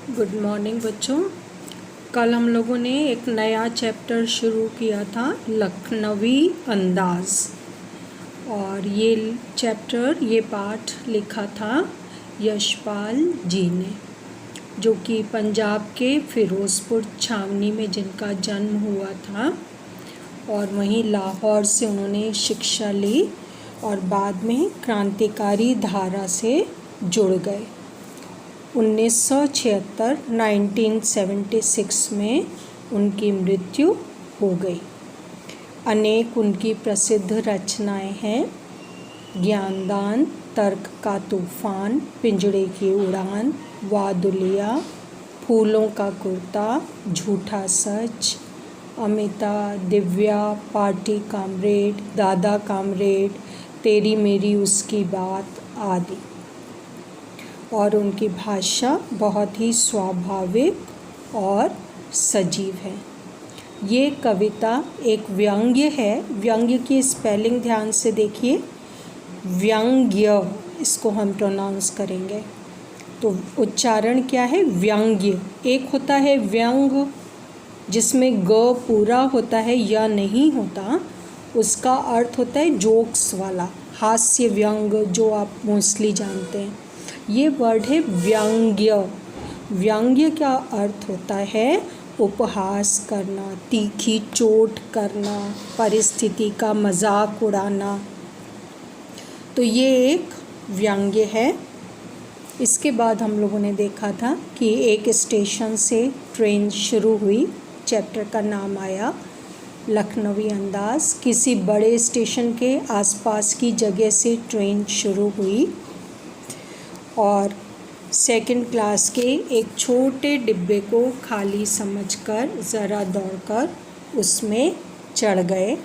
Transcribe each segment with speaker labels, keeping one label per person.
Speaker 1: Good morning बच्चों। कल हम लोगों ने एक नया चैप्टर शुरू किया था, लखनवी अंदाज़। और ये पाठ लिखा था यशपाल जी ने, जो कि पंजाब के फ़िरोज़पुर छावनी में जिनका जन्म हुआ था और वहीं लाहौर से उन्होंने शिक्षा ली और बाद में क्रांतिकारी धारा से जुड़ गए। 1976 में उनकी मृत्यु हो गई। अनेक उनकी प्रसिद्ध रचनाएं हैं, ज्ञानदान, तर्क का तूफान, पिंजड़े की उड़ान, वादुलिया, फूलों का कुर्ता, झूठा सच, अमिता, दिव्या, पार्टी कामरेड, दादा कामरेड, तेरी मेरी उसकी बात आदि। और उनकी भाषा बहुत ही स्वाभाविक और सजीव है। ये कविता एक व्यंग्य है। व्यंग्य की स्पेलिंग ध्यान से देखिए, व्यंग्य इसको हम प्रोनाउंस करेंगे तो उच्चारण क्या है, व्यंग्य। एक होता है व्यंग जिसमें ग पूरा होता है या नहीं होता, उसका अर्थ होता है जोक्स वाला, हास्य व्यंग जो आप मोस्टली जानते हैं। ये वर्ड है व्यंग्य। व्यंग्य का अर्थ होता है उपहास करना, तीखी चोट करना, परिस्थिति का मजाक उड़ाना। तो ये एक व्यंग्य है। इसके बाद हम लोगों ने देखा था कि एक स्टेशन से ट्रेन शुरू हुई, चैप्टर का नाम आया लखनवी अंदाज़। किसी बड़े स्टेशन के आसपास की जगह से ट्रेन शुरू हुई और सेकंड क्लास के एक छोटे डिब्बे को खाली समझकर ज़रा दौड़कर उसमें चढ़ गए।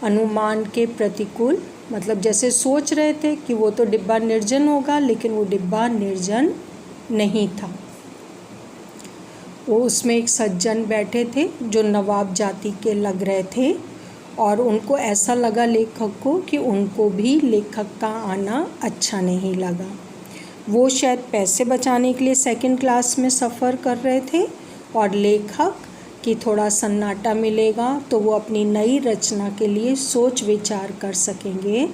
Speaker 1: अनुमान के प्रतिकूल, मतलब जैसे सोच रहे थे कि वो तो डिब्बा निर्जन होगा, लेकिन वो डिब्बा निर्जन नहीं था। वो उसमें एक सज्जन बैठे थे जो नवाब जाति के लग रहे थे और उनको ऐसा लगा लेखक को कि उनको भी लेखक का आना अच्छा नहीं लगा। वो शायद पैसे बचाने के लिए सेकंड क्लास में सफ़र कर रहे थे और लेखक कि थोड़ा सन्नाटा मिलेगा तो वो अपनी नई रचना के लिए सोच विचार कर सकेंगे,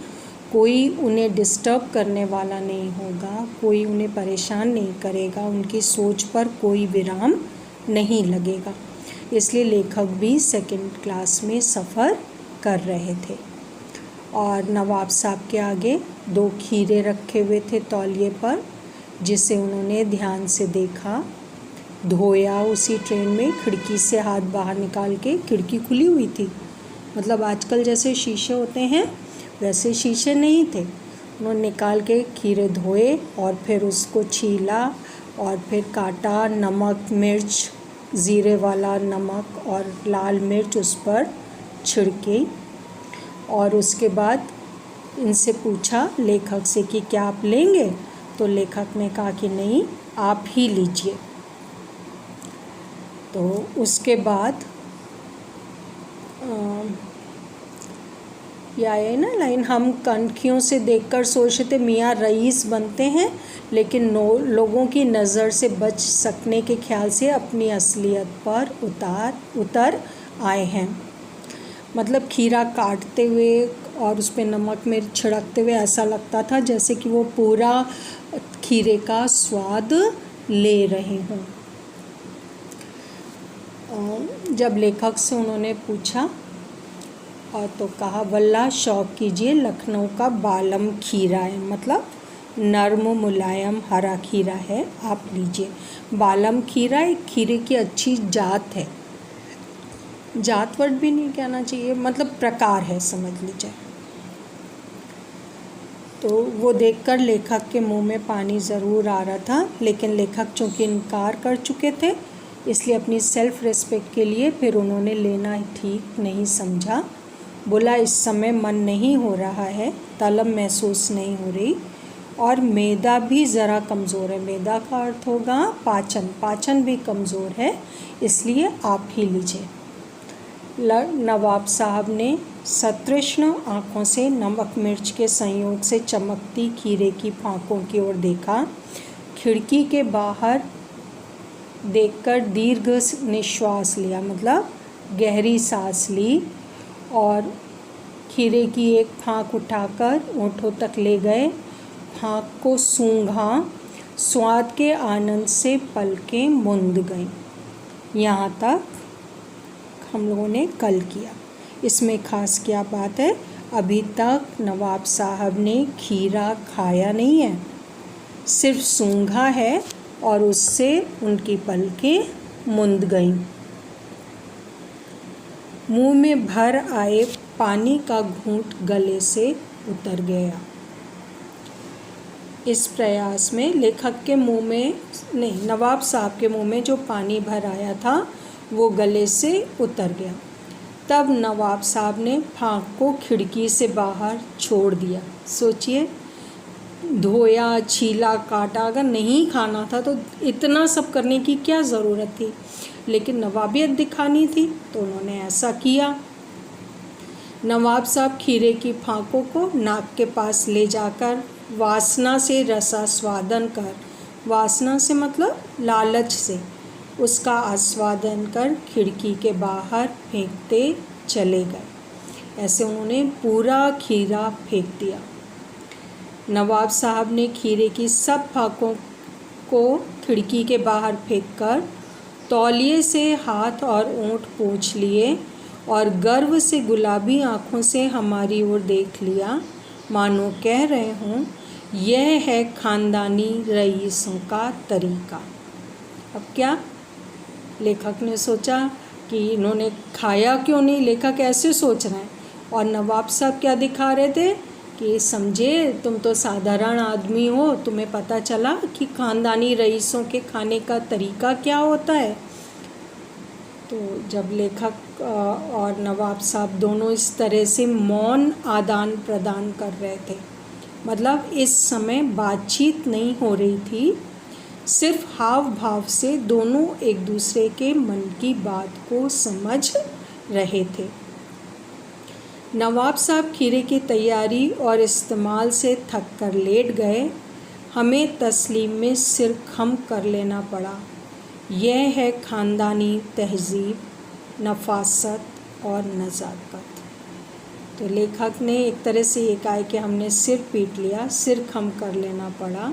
Speaker 1: कोई उन्हें डिस्टर्ब करने वाला नहीं होगा, कोई उन्हें परेशान नहीं करेगा, उनकी सोच पर कोई विराम नहीं लगेगा। इसलिए लेखक भी सेकंड क्लास में सफ़र कर रहे थे। और नवाब साहब के आगे 2 खीरे रखे हुए थे तौलिए पर, जिसे उन्होंने ध्यान से देखा, धोया। उसी ट्रेन में खिड़की से हाथ बाहर निकाल के, खिड़की खुली हुई थी, मतलब आजकल जैसे शीशे होते हैं वैसे शीशे नहीं थे। उन्होंने निकाल के खीरे धोए और फिर उसको छीला और फिर काटा। नमक, मिर्च, ज़ीरे वाला नमक और लाल मिर्च उस पर छिड़की और उसके बाद इनसे पूछा लेखक से कि क्या आप लेंगे, तो लेखक ने कहा कि नहीं, आप ही लीजिए। तो उसके बाद यह है ना लाइन, हम कनखियों से देखकर सोचते थे मियाँ रईस बनते हैं, लेकिन लोगों की नज़र से बच सकने के ख्याल से अपनी असलियत पर उतर आए हैं। मतलब खीरा काटते हुए और उस पर नमक मिर्च छिड़कते हुए ऐसा लगता था जैसे कि वो पूरा खीरे का स्वाद ले रहे हों। जब लेखक से उन्होंने पूछा और तो कहा, वल्लाह शौक़ कीजिए, लखनऊ का बालम खीरा है, मतलब नर्म मुलायम हरा खीरा है, आप लीजिए। बालम खीरा एक खीरे की अच्छी जात है, जात वर्ड भी नहीं कहना चाहिए, मतलब प्रकार है, समझ लीजिए। तो वो देखकर लेखक के मुंह में पानी ज़रूर आ रहा था, लेकिन लेखक चूँकि इनकार कर चुके थे इसलिए अपनी सेल्फ़ रिस्पेक्ट के लिए फिर उन्होंने लेना ठीक नहीं समझा। बोला, इस समय मन नहीं हो रहा है, तलब महसूस नहीं हो रही और मैदा भी ज़रा कमज़ोर है। मैदा का अर्थ होगा पाचन भी कमज़ोर है, इसलिए आप ही लीजिए। नवाब साहब ने सतृष्ण आँखों से नमक मिर्च के संयोग से चमकती खीरे की फाँकों की ओर देखा। खिड़की के बाहर देखकर दीर्घ निश्वास लिया, मतलब गहरी सांस ली, और खीरे की एक फाँक उठाकर होठों तक ले गए, फाँक को सूंघा, स्वाद के आनंद से पलकें मूंद गईं। यहाँ तक हम लोगों ने कल किया। इसमें ख़ास क्या बात है, अभी तक नवाब साहब ने खीरा खाया नहीं है, सिर्फ सूंघा है और उससे उनकी पलकें मूंद गईं। मुंह में भर आए पानी का घूंट गले से उतर गया। इस प्रयास में लेखक के मुंह में नहीं, नवाब साहब के मुंह में जो पानी भर आया था वो गले से उतर गया। तब नवाब साहब ने फाँक को खिड़की से बाहर छोड़ दिया। सोचिए, धोया, छीला, काटा, अगर नहीं खाना था तो इतना सब करने की क्या ज़रूरत थी, लेकिन नवाबियत दिखानी थी तो उन्होंने ऐसा किया। नवाब साहब खीरे की फाँकों को नाक के पास ले जाकर वासना से रसास्वादन कर, वासना से मतलब लालच से, उसका आस्वादन कर खिड़की के बाहर फेंकते चले गए। ऐसे उन्होंने पूरा खीरा फेंक दिया। नवाब साहब ने खीरे की सब फाँकों को खिड़की के बाहर फेंककर तौलिए से हाथ और ओंठ पोंछ लिए और गर्व से गुलाबी आँखों से हमारी ओर देख लिया, मानो कह रहे हों, यह है ख़ानदानी रईसों का तरीका। अब क्या लेखक ने सोचा कि इन्होंने खाया क्यों नहीं, लेखक ऐसे सोच रहे हैं, और नवाब साहब क्या दिखा रहे थे कि समझे, तुम तो साधारण आदमी हो, तुम्हें पता चला कि ख़ानदानी रईसों के खाने का तरीका क्या होता है। तो जब लेखक और नवाब साहब दोनों इस तरह से मौन आदान प्रदान कर रहे थे, मतलब इस समय बातचीत नहीं हो रही थी, सिर्फ हाव भाव से दोनों एक दूसरे के मन की बात को समझ रहे थे। नवाब साहब खीरे की तैयारी और इस्तेमाल से थक कर लेट गए। हमें तस्लीम में सिर खम कर लेना पड़ा। यह है ख़ानदानी तहज़ीब, नफासत और नज़ाकत। तो लेखक ने एक तरह से ये कहा कि हमने सिर पीट लिया, सिर खम कर लेना पड़ा,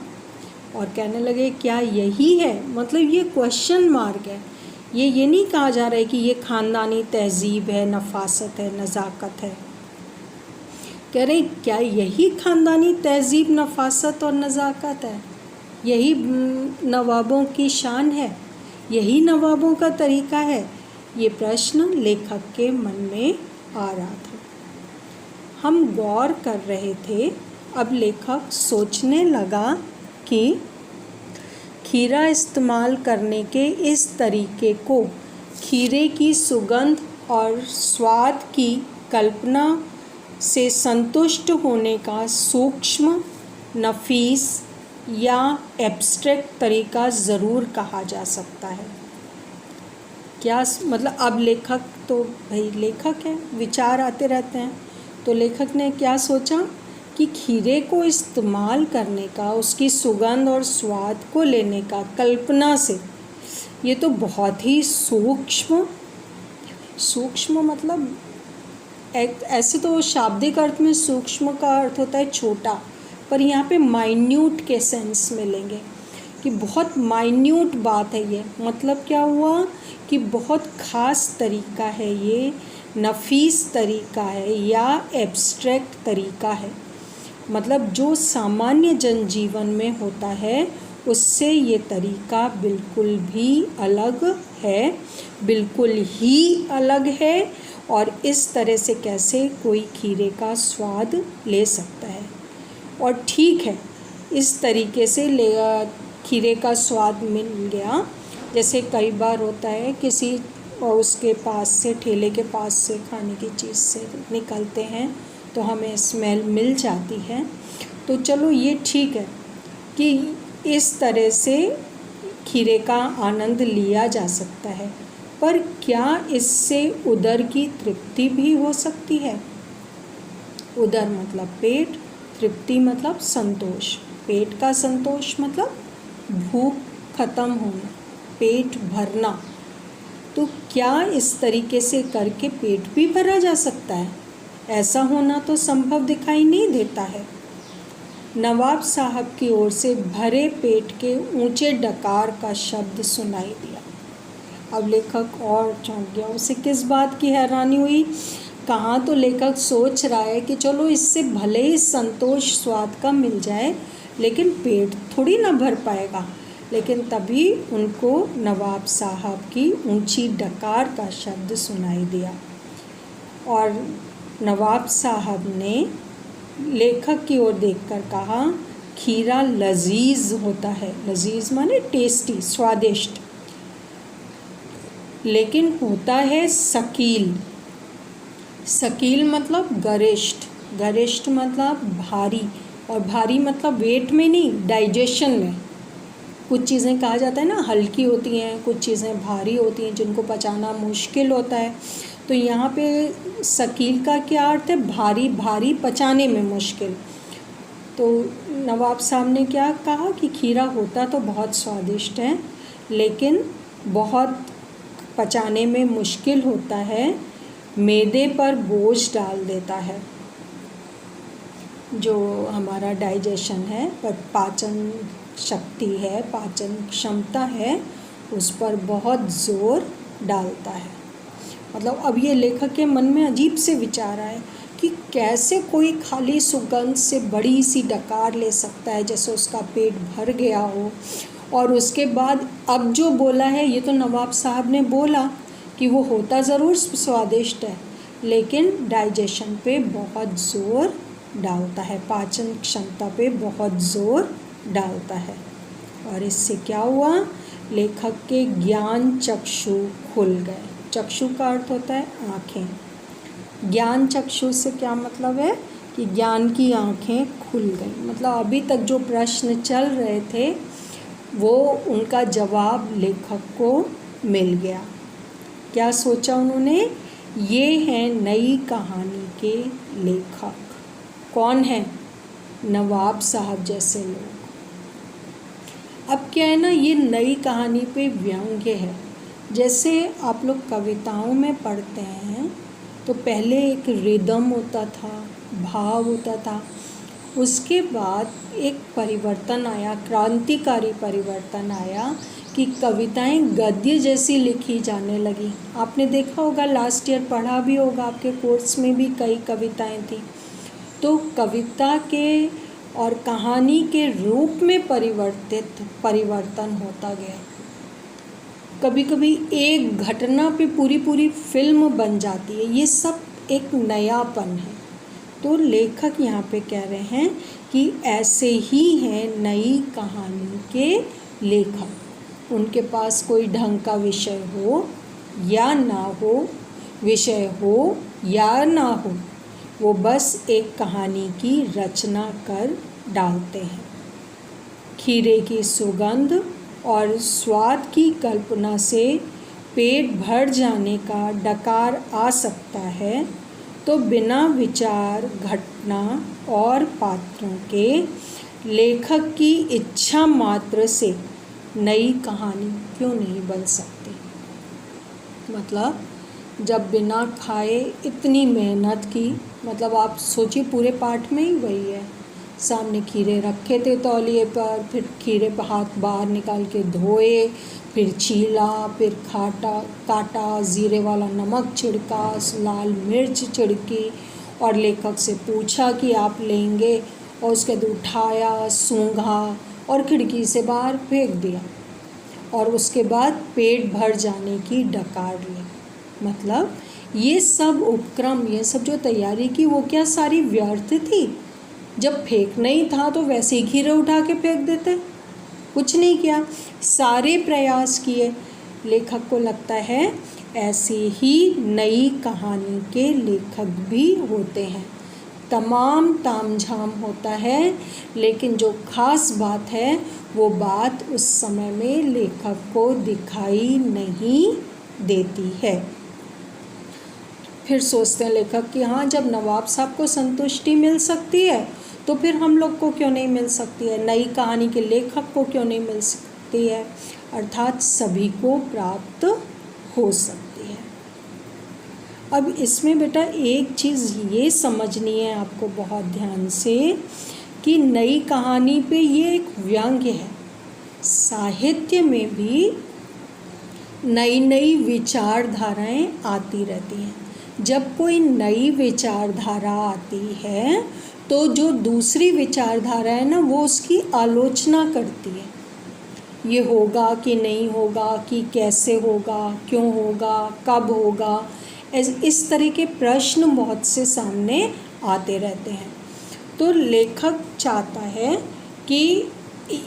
Speaker 1: और कहने लगे क्या यही है, मतलब ये क्वेश्चन मार्क है, ये नहीं कहा जा रहा है कि ये ख़ानदानी तहज़ीब है, नफासत है, नज़ाकत है। कह रहे क्या यही ख़ानदानी तहज़ीब, नफासत और नज़ाकत है, यही नवाबों की शान है, यही नवाबों का तरीका है। ये प्रश्न लेखक के मन में आ रहा था। हम गौर कर रहे थे। अब लेखक सोचने लगा कि खीरा इस्तेमाल करने के इस तरीके को खीरे की सुगंध और स्वाद की कल्पना से संतुष्ट होने का सूक्ष्म, नफीस या एब्स्ट्रैक्ट तरीका ज़रूर कहा जा सकता है। क्या मतलब, अब लेखक तो भाई लेखक है, विचार आते रहते हैं, तो लेखक ने क्या सोचा कि खीरे को इस्तेमाल करने का, उसकी सुगंध और स्वाद को लेने का कल्पना से, ये तो बहुत ही सूक्ष्म मतलब ऐसे तो शाब्दिक अर्थ में सूक्ष्म का अर्थ होता है छोटा, पर यहाँ पे माइन्यूट के सेंस में लेंगे कि बहुत माइन्यूट बात है ये। मतलब क्या हुआ कि बहुत ख़ास तरीका है ये, नफीस तरीका है या एब्स्ट्रैक्ट तरीका है, मतलब जो सामान्य जनजीवन में होता है उससे ये तरीका बिल्कुल भी अलग है, बिल्कुल ही अलग है। और इस तरह से कैसे कोई खीरे का स्वाद ले सकता है, और ठीक है इस तरीके से खीरे का स्वाद मिल गया। जैसे कई बार होता है किसी उसके पास से, ठेले के पास से खाने की चीज़ से निकलते हैं तो हमें स्मेल मिल जाती है, तो चलो ये ठीक है कि इस तरह से खीरे का आनंद लिया जा सकता है, पर क्या इससे उदर की तृप्ति भी हो सकती है? उदर मतलब पेट, तृप्ति मतलब संतोष, पेट का संतोष मतलब भूख खत्म होना, पेट भरना, तो क्या इस तरीके से करके पेट भी भरा जा सकता है? ऐसा होना तो संभव दिखाई नहीं देता है। नवाब साहब की ओर से भरे पेट के ऊंचे डकार का शब्द सुनाई दिया। अब लेखक और चौंक गया। उसे किस बात की हैरानी हुई? कहाँ तो लेखक सोच रहा है कि चलो इससे भले ही संतोष स्वाद का मिल जाए, लेकिन पेट थोड़ी ना भर पाएगा। लेकिन तभी उनको नवाब साहब की ऊंची डकार का शब्द सुनाई दिया और नवाब साहब ने लेखक की ओर देखकर कहा, खीरा लजीज होता है। लजीज माने टेस्टी, स्वादिष्ट, लेकिन होता है सकील। सकील मतलब गरिष्ठ, गरिष्ठ मतलब भारी, और भारी मतलब वेट में नहीं, डाइजेशन में। कुछ चीज़ें कहा जाता है ना हल्की होती हैं, कुछ चीज़ें भारी होती हैं जिनको पचाना मुश्किल होता है। तो यहाँ पे सकील का क्या अर्थ है? भारी, भारी पचाने में मुश्किल। तो नवाब साहब ने क्या कहा कि खीरा होता तो बहुत स्वादिष्ट है, लेकिन बहुत पचाने में मुश्किल होता है, मैदे पर बोझ डाल देता है। जो हमारा डाइजेशन है, पर पाचन शक्ति है, पाचन क्षमता है, उस पर बहुत ज़ोर डालता है। मतलब अब ये लेखक के मन में अजीब से विचार आए कि कैसे कोई खाली सुगंध से बड़ी सी डकार ले सकता है, जैसे उसका पेट भर गया हो। और उसके बाद अब जो बोला है, ये तो नवाब साहब ने बोला कि वो होता ज़रूर स्वादिष्ट है, लेकिन डाइजेशन पे बहुत ज़ोर डालता है, पाचन क्षमता पे बहुत ज़ोर डालता है। और इससे क्या हुआ? लेखक के ज्ञान चक्षु खुल गए। चक्षु का अर्थ होता है आँखें। ज्ञान चक्षु से क्या मतलब है कि ज्ञान की आँखें खुल गई। मतलब अभी तक जो प्रश्न चल रहे थे वो उनका जवाब लेखक को मिल गया। क्या सोचा उन्होंने? ये हैं नई कहानी के लेखक। कौन है? नवाब साहब जैसे लोग। अब क्या है ना, ये नई कहानी पे व्यंग्य है। जैसे आप लोग कविताओं में पढ़ते हैं तो पहले एक रिदम होता था, भाव होता था, उसके बाद एक परिवर्तन आया, क्रांतिकारी परिवर्तन आया कि कविताएं गद्य जैसी लिखी जाने लगी। आपने देखा होगा, लास्ट ईयर पढ़ा भी होगा, आपके कोर्स में भी कई कविताएं थी। तो कविता के और कहानी के रूप में परिवर्तन होता गया। कभी कभी एक घटना पे पूरी पूरी फिल्म बन जाती है। ये सब एक नयापन है। तो लेखक यहाँ पे कह रहे हैं कि ऐसे ही हैं नई कहानी के लेखक। उनके पास कोई ढंग का विषय हो या ना हो, विषय हो या ना हो, वो बस एक कहानी की रचना कर डालते हैं। खीरे की सुगंध और स्वाद की कल्पना से पेट भर जाने का डकार आ सकता है, तो बिना विचार, घटना और पात्रों के लेखक की इच्छा मात्र से नई कहानी क्यों नहीं बन सकती? मतलब जब बिना खाए इतनी मेहनत की, मतलब आप सोचिए पूरे पाठ में ही वही है। सामने खीरे रखे थे तौलिए पर, फिर खीरे पर हाथ बाहर निकाल के धोए, फिर छीला, फिर काटा, ज़ीरे वाला नमक छिड़का, लाल मिर्च छिड़की और लेखक से पूछा कि आप लेंगे, और उसके बाद उठाया, सूंघा और खिड़की से बाहर फेंक दिया, और उसके बाद पेट भर जाने की डकार ली। मतलब ये सब उपक्रम, ये सब जो तैयारी की, वो क्या सारी व्यर्थ थी? जब फेंकना ही था तो वैसे ही खीरे उठा के फेंक देते। कुछ नहीं किया, सारे प्रयास किए। लेखक को लगता है ऐसी ही नई कहानी के लेखक भी होते हैं। तमाम तामझाम होता है, लेकिन जो खास बात है वो बात उस समय में लेखक को दिखाई नहीं देती है। फिर सोचते हैं लेखक कि हाँ, जब नवाब साहब को संतुष्टि मिल सकती है तो फिर हम लोग को क्यों नहीं मिल सकती है, नई कहानी के लेखक को क्यों नहीं मिल सकती है। अर्थात सभी को प्राप्त हो सकती है। अब इसमें बेटा एक चीज़ ये समझनी है आपको बहुत ध्यान से कि नई कहानी पे ये एक व्यंग्य है। साहित्य में भी नई नई विचारधाराएं आती रहती हैं। जब कोई नई विचारधारा आती है तो जो दूसरी विचारधारा है ना, वो उसकी आलोचना करती है। ये होगा कि नहीं होगा, कि कैसे होगा, क्यों होगा, कब होगा, इस तरह के प्रश्न बहुत से सामने आते रहते हैं। तो लेखक चाहता है कि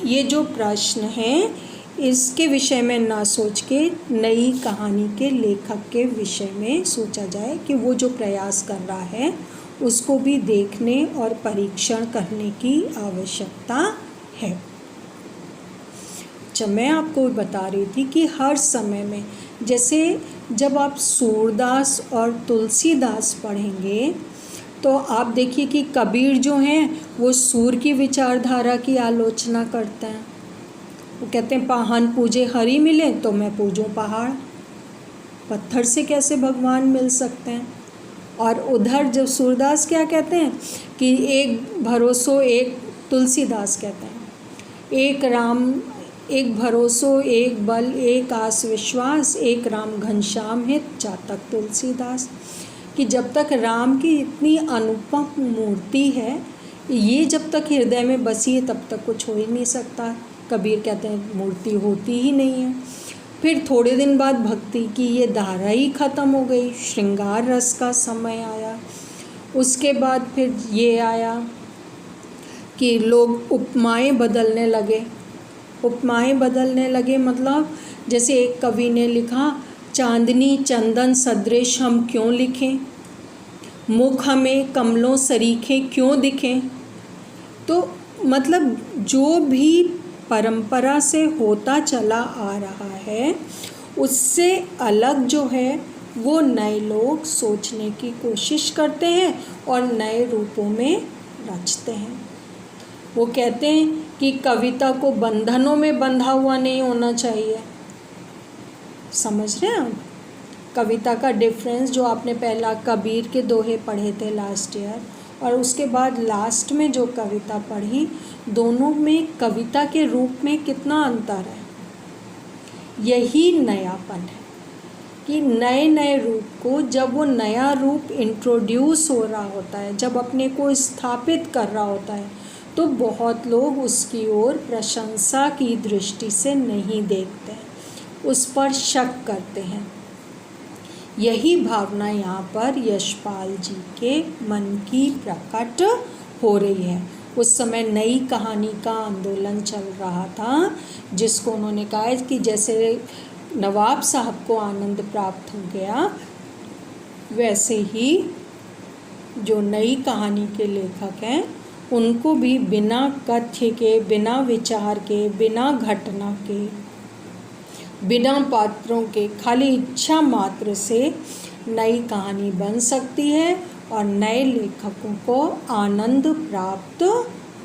Speaker 1: ये जो प्रश्न हैं इसके विषय में ना सोच के नई कहानी के लेखक के विषय में सोचा जाए कि वो जो प्रयास कर रहा है उसको भी देखने और परीक्षण करने की आवश्यकता है। जब मैं आपको बता रही थी कि हर समय में, जैसे जब आप सूरदास और तुलसीदास पढ़ेंगे तो आप देखिए कि कबीर जो हैं वो सूर की विचारधारा की आलोचना करते हैं। वो कहते हैं पाहन पूजे हरि मिले तो मैं पूजूं पहाड़, पत्थर से कैसे भगवान मिल सकते हैं। और उधर जब सूरदास क्या कहते हैं कि एक भरोसो एक, तुलसीदास कहते हैं एक राम, एक भरोसो एक बल, एक आस विश्वास, एक राम घनश्याम है चातक तुलसीदास। कि जब तक राम की इतनी अनुपम मूर्ति है, ये जब तक हृदय में बसी है तब तक कुछ हो ही नहीं सकता। कबीर कहते हैं मूर्ति होती ही नहीं है। फिर थोड़े दिन बाद भक्ति की ये धारा ही ख़त्म हो गई, श्रृंगार रस का समय आया। उसके बाद फिर ये आया कि लोग उपमाएं बदलने लगे। उपमाएं बदलने लगे मतलब जैसे एक कवि ने लिखा, चांदनी चंदन सदृश हम क्यों लिखें, मुख हमें कमलों सरीखे क्यों दिखें। तो मतलब जो भी परंपरा से होता चला आ रहा है उससे अलग जो है वो नए लोग सोचने की कोशिश करते हैं और नए रूपों में रचते हैं। वो कहते हैं कि कविता को बंधनों में बंधा हुआ नहीं होना चाहिए। समझ रहे हैं आप कविता का डिफरेंस? जो आपने पहला कबीर के दोहे पढ़े थे लास्ट ईयर और उसके बाद लास्ट में जो कविता पढ़ी, दोनों में कविता के रूप में कितना अंतर है। यही नयापन है कि नए नए रूप को, जब वो नया रूप इंट्रोड्यूस हो रहा होता है, जब अपने को स्थापित कर रहा होता है, तो बहुत लोग उसकी ओर प्रशंसा की दृष्टि से नहीं देखते, उस पर शक करते हैं। यही भावना यहाँ पर यशपाल जी के मन की प्रकट हो रही है। उस समय नई कहानी का आंदोलन चल रहा था, जिसको उन्होंने कहा है कि जैसे नवाब साहब को आनंद प्राप्त हो गया, वैसे ही जो नई कहानी के लेखक हैं उनको भी बिना कथ्य के, बिना विचार के, बिना घटना के, बिना पात्रों के, खाली इच्छा मात्र से नई कहानी बन सकती है और नए लेखकों को आनंद प्राप्त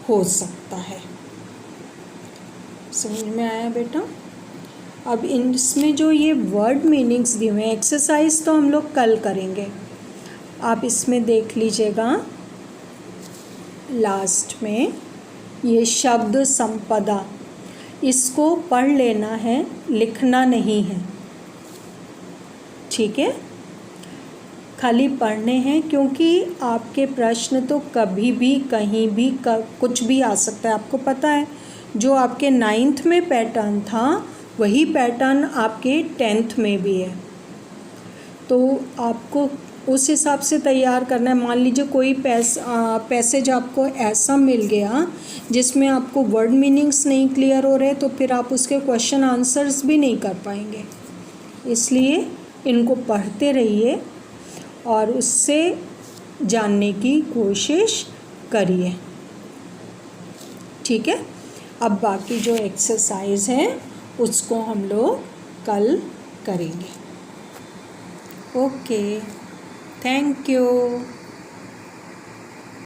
Speaker 1: हो सकता है। समझ में आया बेटा? अब इसमें जो ये वर्ड मीनिंग्स दिए हुए हैं, एक्सरसाइज तो हम लोग कल करेंगे, आप इसमें देख लीजिएगा। लास्ट में ये शब्द संपदा, इसको पढ़ लेना है, लिखना नहीं है, ठीक है? खाली पढ़ने हैं, क्योंकि आपके प्रश्न तो कभी भी कहीं भी कुछ भी आ सकता है। आपको पता है जो आपके 9th में पैटर्न था वही पैटर्न आपके 10th में भी है, तो आपको उस हिसाब से तैयार करना है। मान लीजिए कोई पैसेज आपको ऐसा मिल गया जिसमें आपको वर्ड मीनिंग्स नहीं क्लियर हो रहे, तो फिर आप उसके क्वेश्चन आंसर्स भी नहीं कर पाएंगे। इसलिए इनको पढ़ते रहिए और उससे जानने की कोशिश करिए, ठीक है? अब बाकी जो एक्सरसाइज है उसको हम लोग कल करेंगे। Okay, thank you.